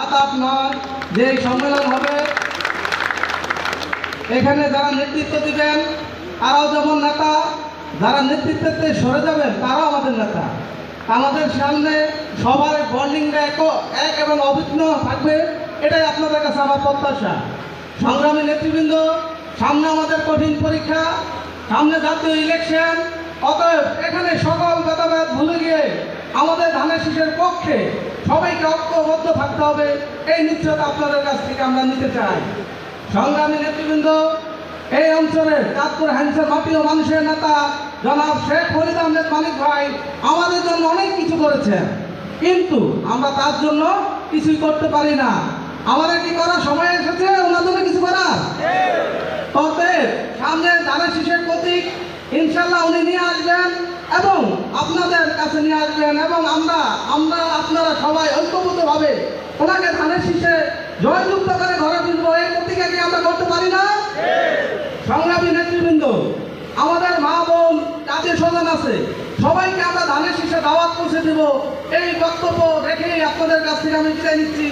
আপনার যে সম্মেলন হবে এখানে যারা নেতৃত্ব দিবেন তারাও যেমন নেতা, যারা নেতৃত্বে সরে যাবেন তারাও আমাদের নেতা। আমাদের সামনে সবার বন্ডিংটা এক এবং অভিন্ন থাকবে, এটাই আপনাদের কাছে আমার প্রত্যাশা। সংগ্রামী নেতৃবৃন্দ, সামনে আমাদের কঠিন পরীক্ষা, সামনে জাতীয় ইলেকশন। অতএব এখানে সকল ভেদাভেদ ভুলে গিয়ে আমাদের ধানের শীষের পক্ষে সবাইকে ঐক্যবদ্ধ থাকতে হবে, এই নিশ্চয়তা আপনাদের কাছ থেকে আমরা নিতে চাই। সংগ্রামী নেতৃবৃন্দ, এই অঞ্চলের চাঁদপুর হ্যান্সের মাটি ও মানুষের নেতা জনাব শেখ ফরিদ আহমেদ মানিক ভাই আমাদের জন্য অনেক কিছু করেছেন, কিন্তু আমরা তার জন্য কিছুই করতে পারি না। আমাদের কি করার সময় এসেছে ওনার জন্য কিছু করার? অতএব সামনে ধানের শীষের প্রতীক ইনশাল্লাহ উনি নিয়ে আসবেন এবং আপনাদের কাছে নিয়ে আসবেন, এবং আপনারা সবাই ঐক্যবদ্ধভাবে ওনাকে ধানের শীষে জয়যুক্ত করে ঘরে ফিরবো। এই প্রতিজ্ঞা কি আমরা করতে পারি না? সংগ্রামী নেতৃবৃন্দ, আমাদের মা বোন কাজে স্বজন আছে, সবাইকে আমরা ধানের শীষে দাওয়াত পৌঁছে দেব। এই বক্তব্য রেখেই আপনাদের কাছ থেকে আমি বিদায় নিচ্ছি।